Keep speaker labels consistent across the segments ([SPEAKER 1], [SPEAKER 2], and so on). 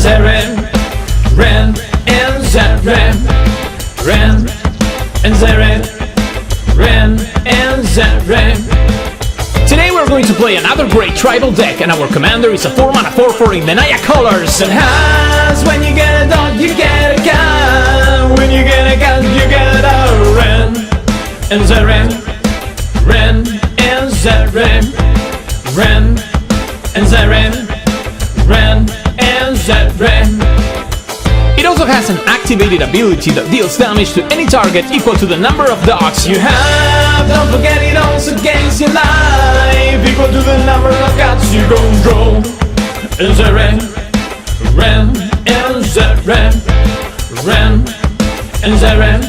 [SPEAKER 1] Zeren, Ren, and Zeren, Ren, and Zeren, Ren, and Zeren. Today we're going to play another great tribal deck, and our commander is a 4-mana 4/4 in Menaya colors. And has when you get a dog, you get a cat. When you get a cat, you get a Ren, and Zeren, Ren, and Zeren, Ren, and Zeren, Ren, and Zeren. It also has an activated ability that deals damage to any target equal to the number of dogs you have. Don't forget it also gains your life equal to the number of cats you gon' draw. And Zeren, Ren, and Zeren, Ren, and Zeren,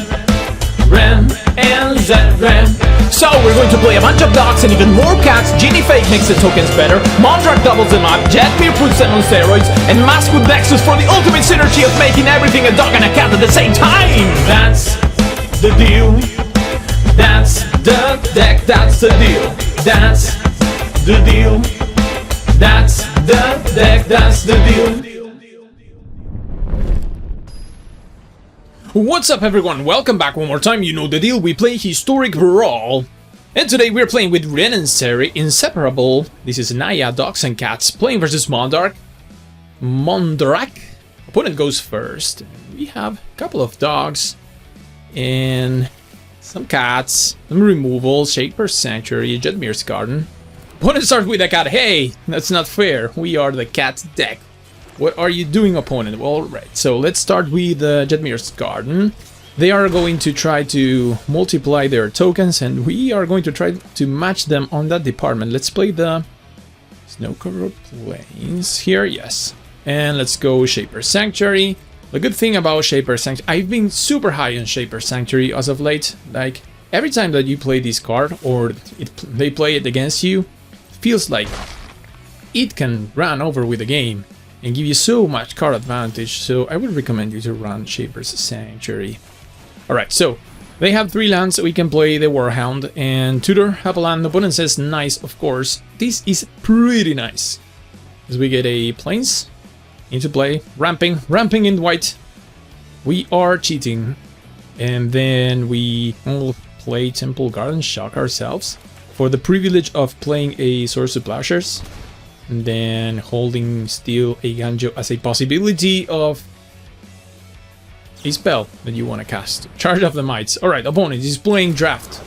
[SPEAKER 1] Ren, and Zeren. So we're going to play a bunch of dogs and even more cats. Genie Fake makes the tokens better, Mondrak doubles them up, Jetmir puts them on steroids, and Mask with Nexus for the ultimate synergy of making everything a dog and a cat at the same time. That's the deal. That's the deck. That's the deal. That's the deal. That's the deck. That's the deal. What's up everyone, welcome back one more time, you know the deal, we play Historic Brawl. And today we're playing with Ren and Seri, Inseparable. This is Naya, Dogs and Cats, playing versus Mondrak. Opponent goes first. We have a couple of dogs, and some cats, some removals, Shaper's Sanctuary, Jetmir's Garden. Opponent starts with a cat, hey, that's not fair, we are the cat deck. What are you doing, opponent? Well, right, so let's start with Jetmir's Garden. They are going to try to multiply their tokens, and we are going to try to match them on that department. Let's play the Snow-Covered Plains here, yes. And let's go Shaper's Sanctuary. The good thing about Shaper's Sanctuary, I've been super high on Shaper's Sanctuary as of late. Like, every time that you play this card, or they play it against you, it feels like it can run over with the game and give you so much card advantage, so I would recommend you to run Shaper's Sanctuary. Alright, so they have 3 lands, we can play the Warhound and tutor, have a land, the opponent says nice, of course. This is pretty nice, as we get a Plains into play, ramping in white. We are cheating, and then we will play Temple Garden, shock ourselves, for the privilege of playing a Source of Plowshares. And then holding still a Ganjo as a possibility of a spell that you want to cast. Charge of the Mites. Alright, opponent is playing draft.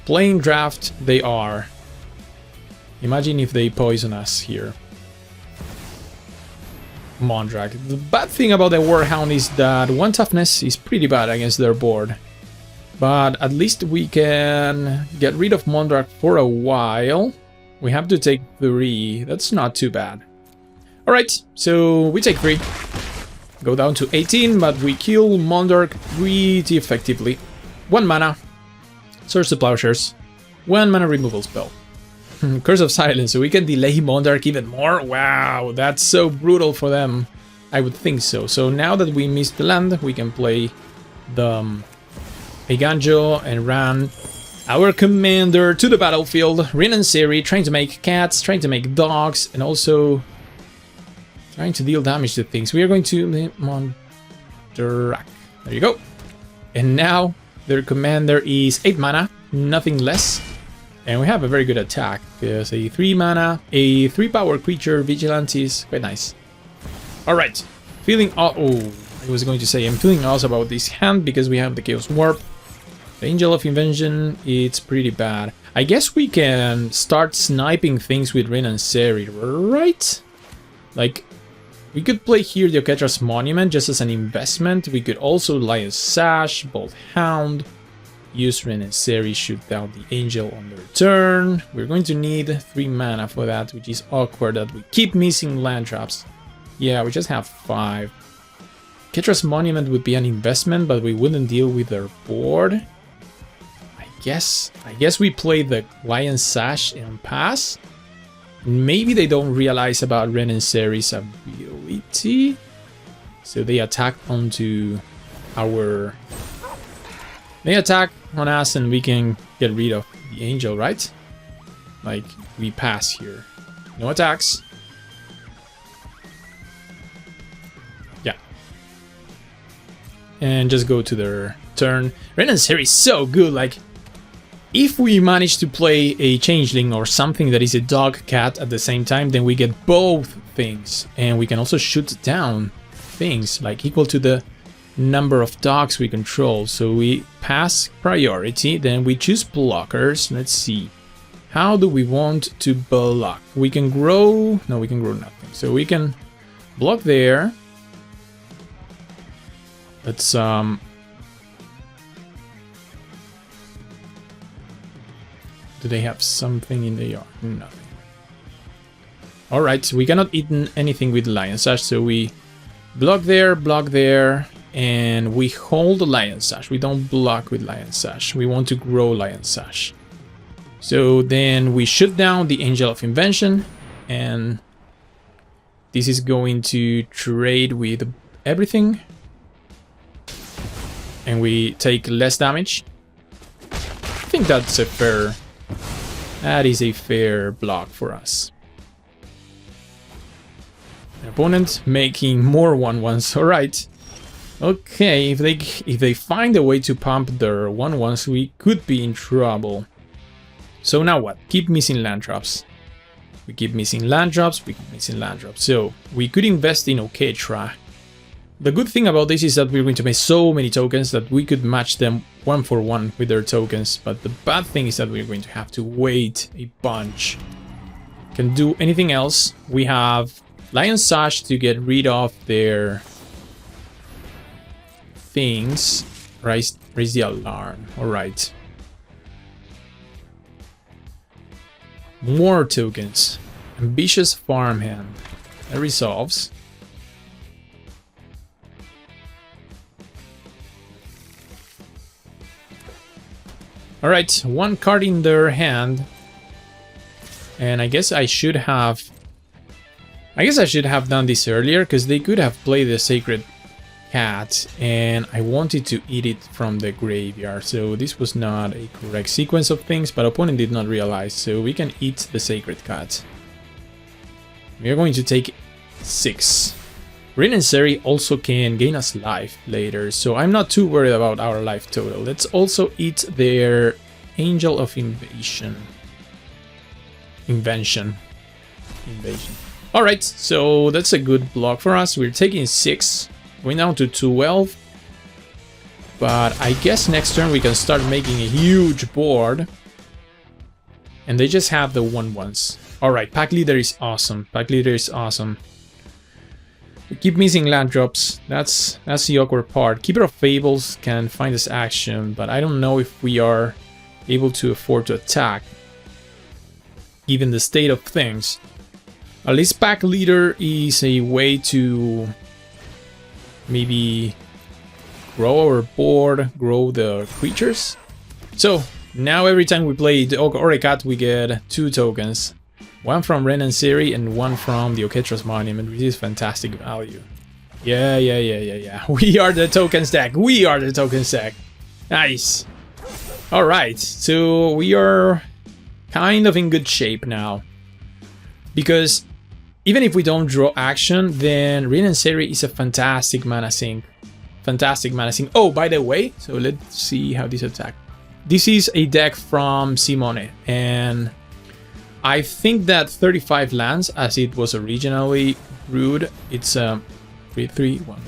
[SPEAKER 1] Playing draft they are. Imagine if they poison us here. Mondrak. The bad thing about the Warhound is that 1 toughness is pretty bad against their board. But at least we can get rid of Mondrak for a while. We have to take 3. That's not too bad. Alright, so we take 3. Go down to 18, but we kill Mondrak pretty effectively. 1 mana. Source of Plowshares. 1 mana removal spell. Curse of Silence, so we can delay Mondrak even more. Wow, that's so brutal for them. I would think so. So now that we missed the land, we can play the Eiganjo and run our commander to the battlefield. Ren and Seri trying to make cats, trying to make dogs, and also trying to deal damage to things. We are going to Mondrak. There you go. And now their commander is 8 mana, nothing less. And we have a very good attack. There's a 3 mana, a 3 power creature, Vigilantes. Quite nice. Alright. Feeling I was going to say I'm feeling awesome about this hand because we have the Chaos Warp. The Angel of Invention, it's pretty bad. I guess we can start sniping things with Ren and Seri, right? Like, we could play here the Oketra's Monument just as an investment. We could also Lion's Sash, Bolt Hound, use Ren and Seri, shoot down the Angel on their turn. We're going to need 3 mana for that, which is awkward that we keep missing land traps. Yeah, we just have 5. Oketra's Monument would be an investment, but we wouldn't deal with their board. I guess we play the Lion's Sash and pass. Maybe they don't realize about Ren and Seri's ability, so they attack onto our... They attack on us and we can get rid of the Angel, right? Like, we pass here. No attacks. and just go to their turn. Renan's Hair is so good. Like, if we manage to play a changeling or something that is a dog cat at the same time, then we get both things, and we can also shoot down things like equal to the number of dogs we control. So we pass priority, then we choose blockers. Let's see, how do we want to block? We can grow, no, we can grow nothing, so we can block there. Let's do they have something in the yard? Nothing. All right, so we cannot eat anything with Lion Sash, so we block there, and we hold the Lion Sash. We don't block with Lion Sash. We want to grow Lion Sash. So then we shoot down the Angel of Invention, and this is going to trade with everything. And we take less damage. I think that's a fair... That is a fair block for us. An opponent making more 1/1s. All right. Okay, if they find a way to pump their 1/1s, we could be in trouble. So now what? Keep missing land drops. We keep missing land drops. We keep missing land drops. So we could invest in Oketra. The good thing about this is that we're going to make so many tokens that we could match them 1-for-1 with their tokens. But the bad thing is that we're going to have to wait a bunch. Can do anything else. We have Lion Sash to get rid of their things. Raise the alarm. Alright. More tokens. Ambitious farmhand. That resolves. Alright, one card in their hand. And I guess I should have done this earlier, because they could have played the Sacred Cat, and I wanted to eat it from the graveyard. So this was not a correct sequence of things, but opponent did not realize. So we can eat the Sacred Cat. We are going to take 6. Rin and Seri also can gain us life later, so I'm not too worried about our life total. Let's also eat their Angel of Invasion. Invasion. Alright, so that's a good block for us. We're taking 6, going down to 12. But I guess next turn we can start making a huge board. And they just have the 1/1s. Alright, Pack Leader is awesome. Pack Leader is awesome. We keep missing land drops. That's the awkward part. Keeper of Fables can find this action, but I don't know if we are able to afford to attack, given the state of things. At least Pack Leader is a way to maybe grow our board, grow the creatures. So now every time we play the Orecat, we get 2 tokens. One from Ren and Seri and one from the Oketra's Monument, which is fantastic value. Yeah. We are the token stack. We are the token stack. Nice. Alright, so we are kind of in good shape now. Because even if we don't draw action, then Rin and Seri is a fantastic mana sink. Fantastic mana sink. Oh, by the way, so let's see how this attack. This is a deck from Simone, and I think that 35 lands, as it was originally brewed, it's 3-3-1.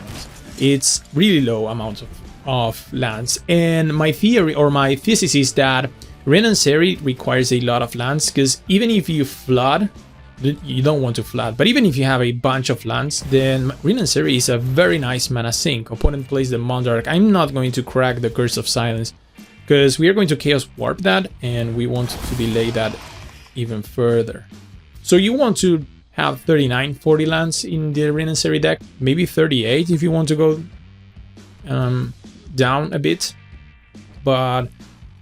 [SPEAKER 1] It's really low amounts of lands. And my theory or my thesis is that Rin and Seri requires a lot of lands, because even if you flood, you don't want to flood, but even if you have a bunch of lands, then Rin and Seri is a very nice mana sink. Opponent plays the Mondarch. I'm not going to crack the Curse of Silence, because we are going to Chaos Warp that, and we want to delay that even further. So you want to have 39, 40 lands in the Rin and Seri deck, maybe 38 if you want to go down a bit. But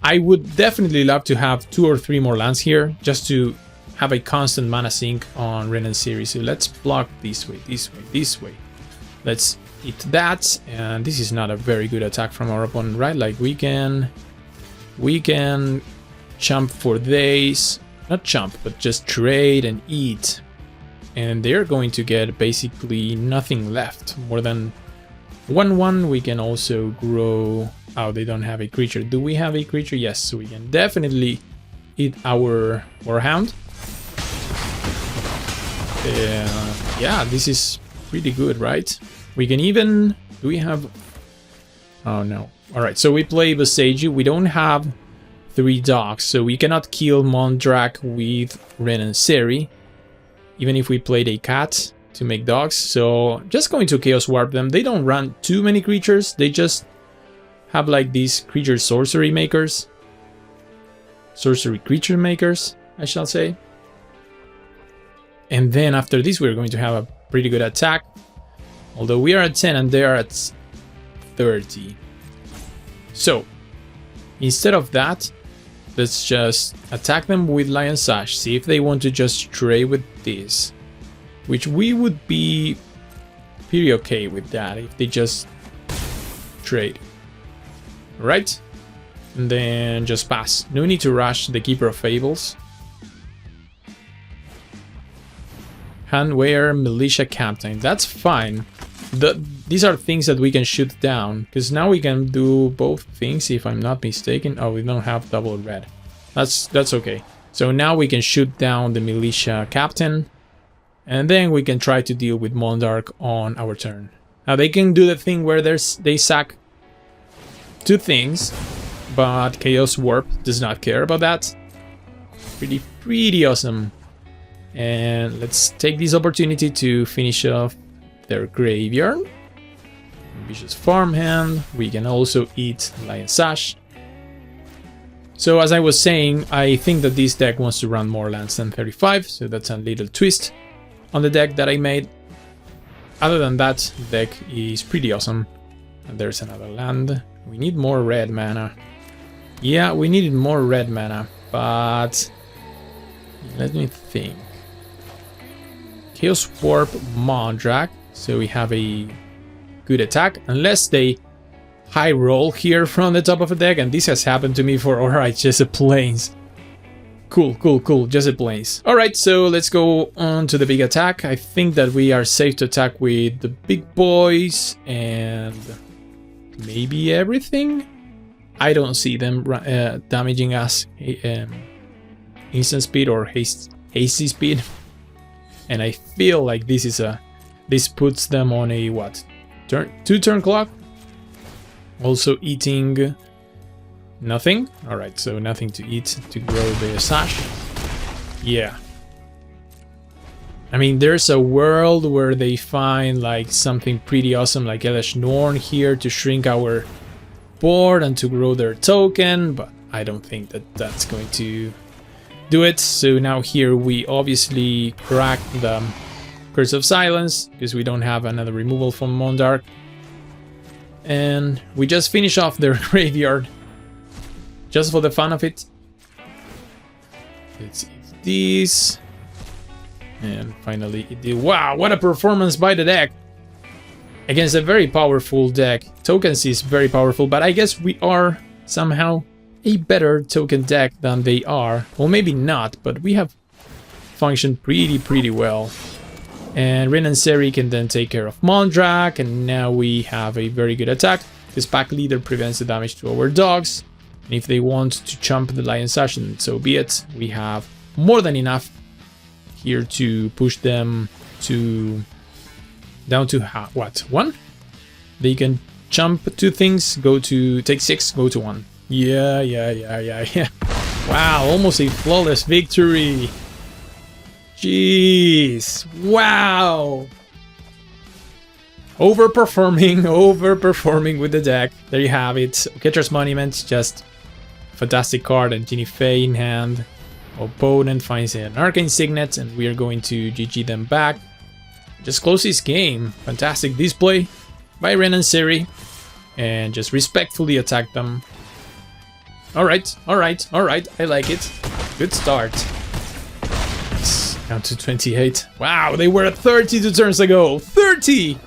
[SPEAKER 1] I would definitely love to have 2 or 3 more lands here, just to have a constant mana sink on Rin and Seri. So let's block this way, this way, this way. Let's hit that, and this is not a very good attack from our opponent, right? Like we can jump for days. Not jump, but just trade and eat. And they're going to get basically nothing left, more than 1/1, we can also grow... Oh, they don't have a creature. Do we have a creature? Yes, so we can definitely eat our Warhound. Yeah, this is pretty good, right? We can even... Do we have... Oh, no. Alright, so we play Boseiju. We don't have 3 dogs, so we cannot kill Mondrak with Ren and Seri, even if we played a cat to make dogs. So just going to Chaos Warp them. They don't run too many creatures. They just have like these creature sorcery makers. Sorcery creature makers, I shall say. And then after this, we're going to have a pretty good attack. Although we are at 10 and they are at 30. So, instead of that, let's just attack them with Lion Sash. See if they want to just trade with this. Which we would be pretty okay with that if they just trade. Right? And then just pass. No need to rush the Keeper of Fables. Handwear Militia Captain. That's fine. These are things that we can shoot down. Because now we can do both things if I'm not mistaken. Oh, we don't have double red. That's okay. So now we can shoot down the Militia Captain. And then we can try to deal with Mondarch on our turn. Now they can do the thing where they sack 2 things. But Chaos Warp does not care about that. Pretty awesome. And let's take this opportunity to finish off their graveyard. Ambitious Farmhand. We can also eat Lion Sash. So as I was saying, I think that this deck wants to run more lands than 35. So that's a little twist on the deck that I made. Other than that, the deck is pretty awesome. And there's another land. We need more red mana. Yeah, we needed more red mana, but let me think. Chaos Warp Mondrak, so we have a good attack, unless they high roll here from the top of a deck, and this has happened to me for alright, Jessup Plains. Cool, Jessup Plains. Alright, so let's go on to the big attack. I think that we are safe to attack with the big boys and maybe everything. I don't see them damaging us instant speed or hasty speed, and I feel like this puts them on a what? 2-turn clock. Also eating nothing. All right, so nothing to eat to grow the sash. Yeah. I mean, there's a world where they find like something pretty awesome, like Elesh Norn here to shrink our board and to grow their token, but I don't think that that's going to do it. So now here we obviously crack the Curse of Silence because we don't have another removal from Mondarch, and we just finish off their graveyard just for the fun of it. Let's eat these, and finally it did. Wow, what a performance by the deck against a very powerful deck. Tokens is very powerful, but I guess we are somehow a better token deck than they are. Well, maybe not, but we have functioned pretty well. And Rin and Seri can then take care of Mondrak, and now we have a very good attack. This pack leader prevents the damage to our dogs, and if they want to chump the Lion Sash, then so be it. We have more than enough here to push them to down to what, 1? They can jump 2 things, go to take 6, go to 1. Yeah. Wow, almost a flawless victory. Jeez, wow. Overperforming with the deck. There you have it. Catcher's Monument, just fantastic card, and Ginny Fey in hand. Opponent finds an Arcane Signet, and we are going to GG them back. Just close this game. Fantastic display by Ren and Seri, and just respectfully attack them. Alright, I like it. Good start. Down to 28. Wow, they were at 30 2 turns ago. 30!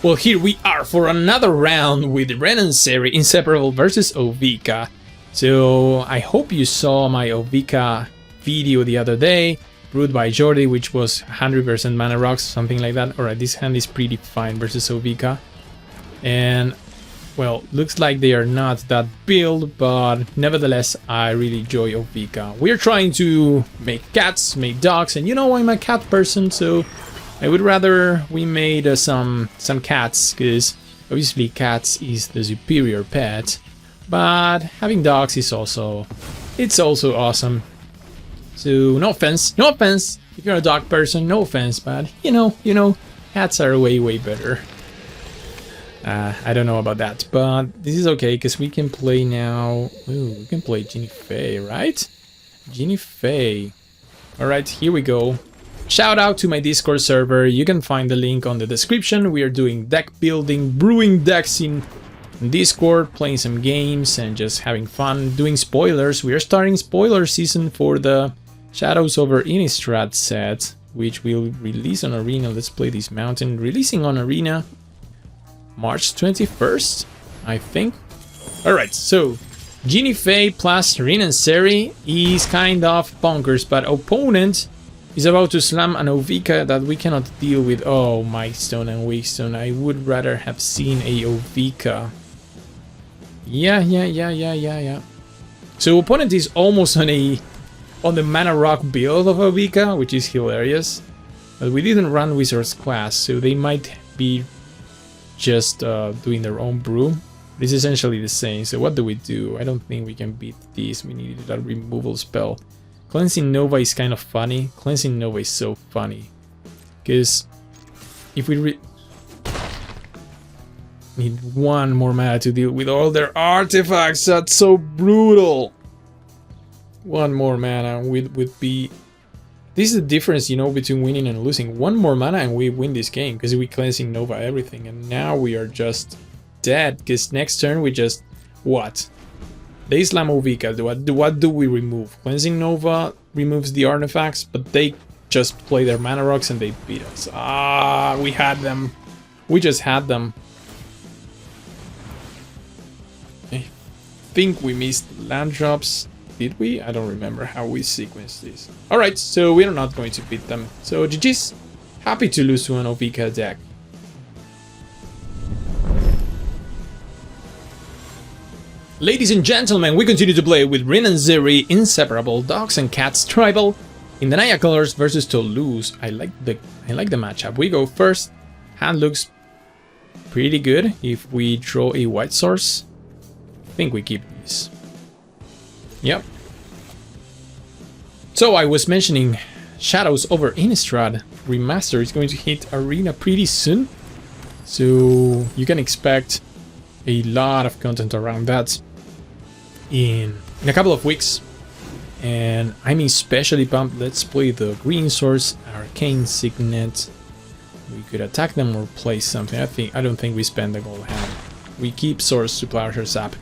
[SPEAKER 1] Well, here we are for another round with Ren and Seri Inseparable versus Ovika. So I hope you saw my Ovika video the other day, Root by Jordi, which was 100% mana rocks, something like that. Alright, this hand is pretty fine versus Ovika. And, well, looks like they are not that build, but nevertheless, I really enjoy Ovika. We're trying to make cats, make dogs, and you know I'm a cat person, so I would rather we made some cats, because obviously cats is the superior pet, but having dogs is also, it's also awesome. So no offense if you're a dog person, no offense, but you know, cats are way better. I don't know about that, but this is okay because we can play now. Ooh, we can play Ginny Faye, right? Ginny Faye. Alright, here we go. Shout out to my Discord server. You can find the link on the description. We are doing deck building, brewing decks in Discord, playing some games and just having fun, doing spoilers. We are starting spoiler season for the Shadows over Innistrad set, which will release on Arena. Let's play this mountain. Releasing on Arena March 21st, I think. Alright, so Ginny Faye plus Rin and Seri is kind of bonkers, but opponent is about to slam an Ovika that we cannot deal with. Oh, Mightstone and Wakestone. I would rather have seen a Ovika. Yeah. So opponent is almost on the mana rock build of Ovika, which is hilarious. But we didn't run Wizard's class, so they might be just doing their own brew. It's essentially the same. So what do we do? I don't think we can beat this. We needed a removal spell. Cleansing Nova is kind of funny. Cleansing Nova is so funny. Because if we need one more mana to deal with all their artifacts, that's so brutal. One more mana would be... This is the difference, you know, between winning and losing. One more mana and we win this game because we Cleansing Nova everything. And now we are just dead because next turn we just... What? They slam Ovika. What do we remove? Cleansing Nova removes the artifacts, but they just play their mana rocks and they beat us. Ah, we had them. We just had them. I think we missed land drops. Did we? I don't remember how we sequenced this. Alright, so we are not going to beat them. So GG's. Happy to lose to an Ovika deck. Ladies and gentlemen, we continue to play with Rin and Zeri, Inseparable, Dogs and Cats, Tribal, in the Naya colors versus Toulouse. I like the matchup. We go first. Hand looks pretty good. If we draw a white source, I think we keep this. Yep. So I was mentioning Shadows over Innistrad Remaster is going to hit Arena pretty soon. So you can expect a lot of content around that in a couple of weeks. And I'm especially pumped. Let's play the green source, Arcane Signet. We could attack them or play something. I don't think we spend the gold hand. We keep source to Plowshare's up.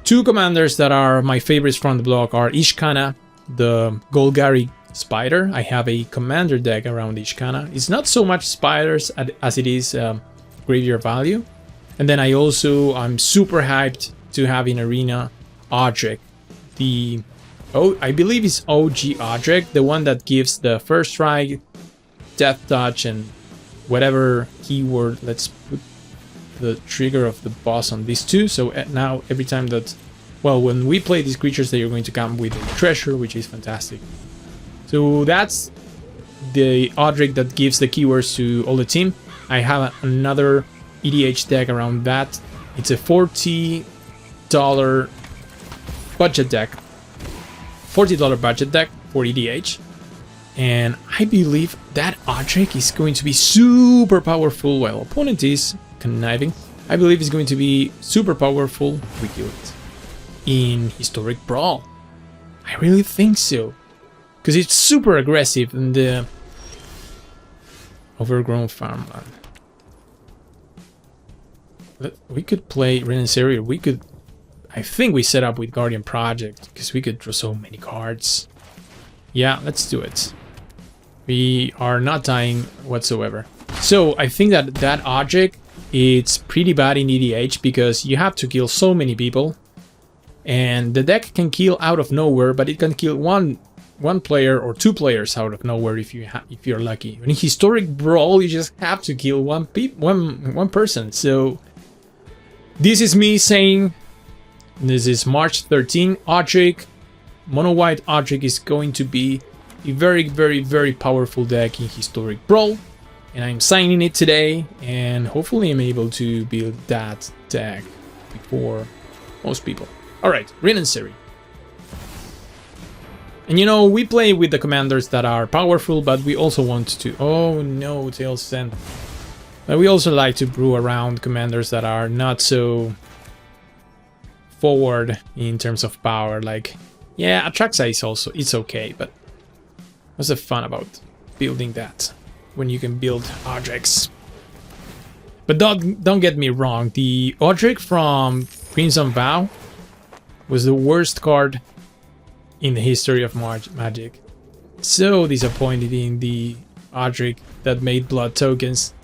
[SPEAKER 1] Two commanders that are my favorites from the block are Ishkana, the Golgari Spider. I have a commander deck around Ishkana. It's not so much spiders as it is graveyard value. And then I'm super hyped to have in Arena Odric. I believe it's OG Odric, the one that gives the first strike, death touch, and whatever keyword. Let's put the trigger of the boss on these two. So now every time that, well, when we play these creatures, they are going to come with a treasure, which is fantastic. So that's the Odric that gives the keywords to all the team. I have another EDH deck around that. It's a $40 budget deck. $40 budget deck for EDH. And I believe that Odric is going to be super powerful while opponent is conniving. I believe it's going to be super powerful. We do it in Historic Brawl. I really think so. Because it's super aggressive in the Overgrown Farmland. We could play Rin and Seri. We could... I think we set up with Guardian Project because we could draw so many cards. Yeah, let's do it. We are not dying whatsoever. So I think that Odric, it's pretty bad in EDH because you have to kill so many people. And the deck can kill out of nowhere, but it can kill one one player or two players out of nowhere if you're lucky. In Historic Brawl, you just have to kill one person. So this is me saying, this is March 13. Odric, Mono White Odric is going to be a very, very, very powerful deck in Historic Brawl. And I'm signing it today, and hopefully I'm able to build that deck before most people. Alright, Rin and Seri. And you know, we play with the commanders that are powerful, but we also want to... Oh no, Tail Send. But we also like to brew around commanders that are not so forward in terms of power. Like, yeah, Atraxa is also... It's okay, but what's the fun about building that when you can build Odrics? But don't get me wrong, the Odric from Crimson Vow was the worst card in the history of Magic. So disappointed in the Odric that made blood tokens.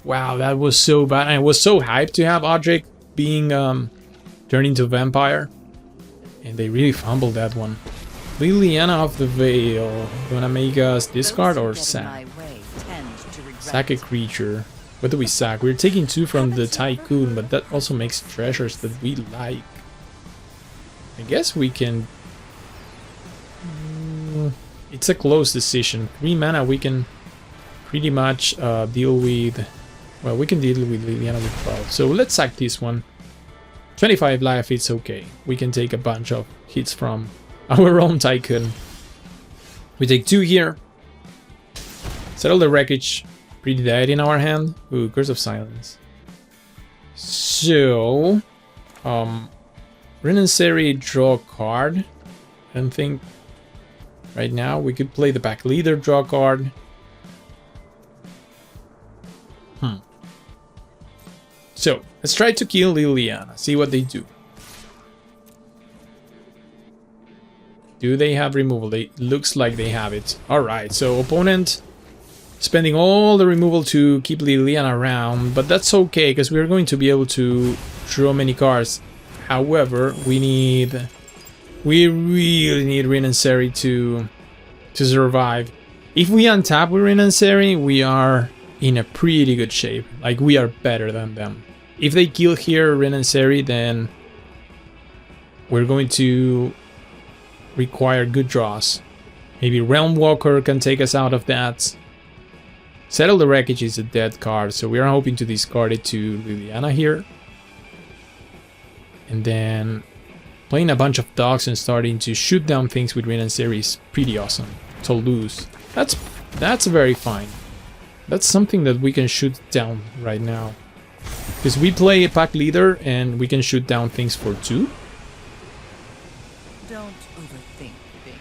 [SPEAKER 1] Wow, that was so bad. I was so hyped to have Odric being turned into vampire, and they really fumbled that one. Liliana of the Veil. You wanna make us discard or sack? Sack a creature. What do we sack? We're taking 2 from the Tycoon, but that also makes treasures that we like. I guess we can... It's a close decision. 3 mana, we can pretty much deal with... Well, we can deal with Liliana with 12. So let's sack this one. 25 life, it's okay. We can take a bunch of hits from our own Tycoon. We take 2 here. Settle the Wreckage. Pretty dead in our hand. Ooh, Curse of Silence. So... Rin and Seri draw a card. I don't think... Right now, we could play the back leader, draw a card. So, let's try to kill Liliana, see what they do. Do they have removal? It looks like they have it. Alright, so opponent spending all the removal to keep Liliana around, but that's okay, because we're going to be able to draw many cards. However, we really need Rin and Seri to survive. If we untap with Rin and Seri, we are in a pretty good shape. Like, we are better than them. If they kill here Rin and Seri, then we're going to require good draws. Maybe Realm Walker can take us out of that. Settle the Wreckage is a dead card, so we are hoping to discard it to Liliana here. And then playing a bunch of dogs and starting to shoot down things with Rin and Seri is pretty awesome. To lose. That's very fine. That's something that we can shoot down right now. Because we play a pack leader and we can shoot down things for 2.
[SPEAKER 2] Don't overthink things.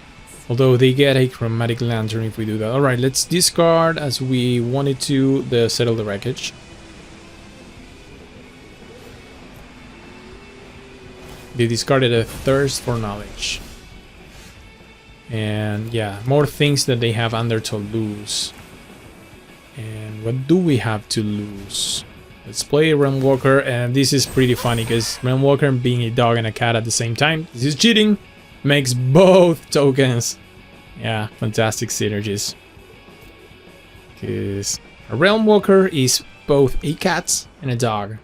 [SPEAKER 1] Although they get a Chromatic Lantern if we do that. Alright, let's discard as we wanted to the Settle the Wreckage. They discarded a Thirst for Knowledge. And yeah, more things that they have under to lose. And what do we have to lose? Let's play Realm Walker, and this is pretty funny because Realm Walker being a dog and a cat at the same time. This is cheating. Makes both tokens. Yeah, fantastic synergies. Because a Realm Walker is both a cat and a dog.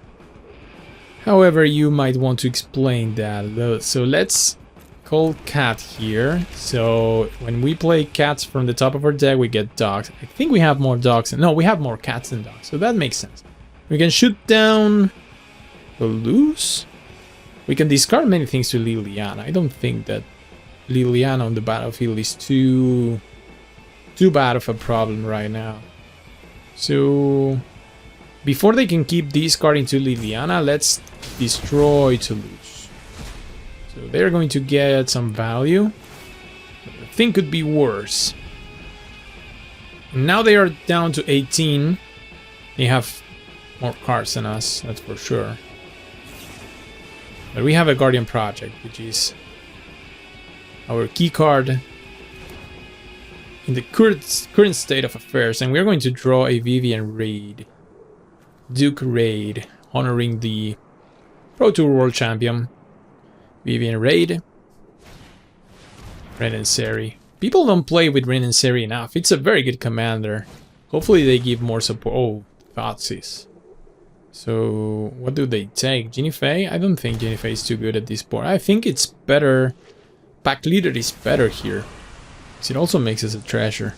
[SPEAKER 1] However, you might want to explain that. So let's call cat here. So when we play cats from the top of our deck, we get dogs. I think we have more dogs. No, we have more cats than dogs. So that makes sense. We can shoot down the loose. We can discard many things to Liliana. I don't think that Liliana on the battlefield is too bad of a problem right now. So before they can keep discarding to Liliana, let's destroy Toulouse. So they're going to get some value. I think could be worse. And now they are down to 18. They have more cards than us, that's for sure. But we have a Guardian Project, which is our key card in the current state of affairs. And we're going to draw a Vivian Raid. Duke Raid, honoring the Pro Tour World Champion. Vivian Raid. Ren and Seri. People don't play with Rin and Seri enough. It's a very good commander. Hopefully they give more support. Oh, Thoughtseize. So, what do they take? Jinifei? I don't think Jinifei is too good at this board. I think it's better... Pack Leader is better here. Because it also makes us a treasure.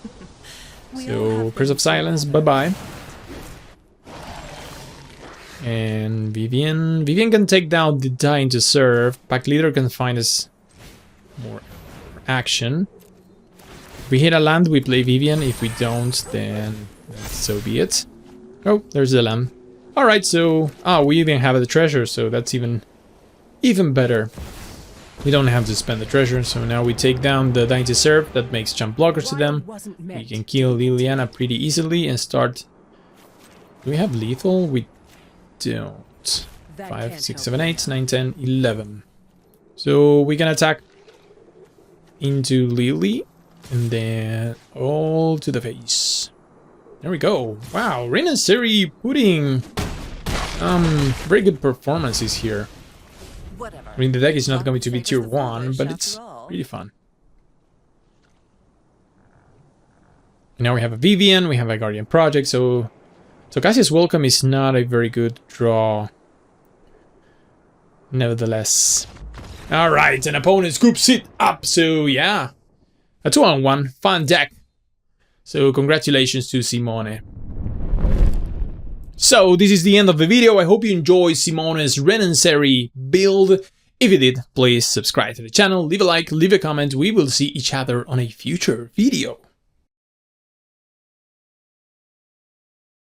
[SPEAKER 1] So, Curse of Silence, bye-bye. And Vivian... Vivian can take down the Dying to Serve. Pack Leader can find us more action. If we hit a land, we play Vivian. If we don't, then so be it. Oh, there's the land. Alright, so... Ah, we even have the treasure, so that's even better. We don't have to spend the treasure, so now we take down the Dying to Serve. That makes jump blockers to them. We can kill Liliana pretty easily and start... Do we have lethal? We don't. 5, 6, 7, 8, 9, 10, 11. So we can attack into Lily and then all to the face. There we go. Wow, Rin and Seri putting very good performances here.
[SPEAKER 2] Whatever.
[SPEAKER 1] I mean, the deck is not going to be tier 1, but it's really fun. And now we have a Vivian, we have a Guardian Project, so Cassius Welcome is not a very good draw. Nevertheless. Alright, an opponent scoops it up, so yeah. A 2-on-1, fun deck. So congratulations to Simone. So this is the end of the video. I hope you enjoyed Simone's Rin and Seri build. If you did, please subscribe to the channel, leave a like, leave a comment. We will see each other on a future video.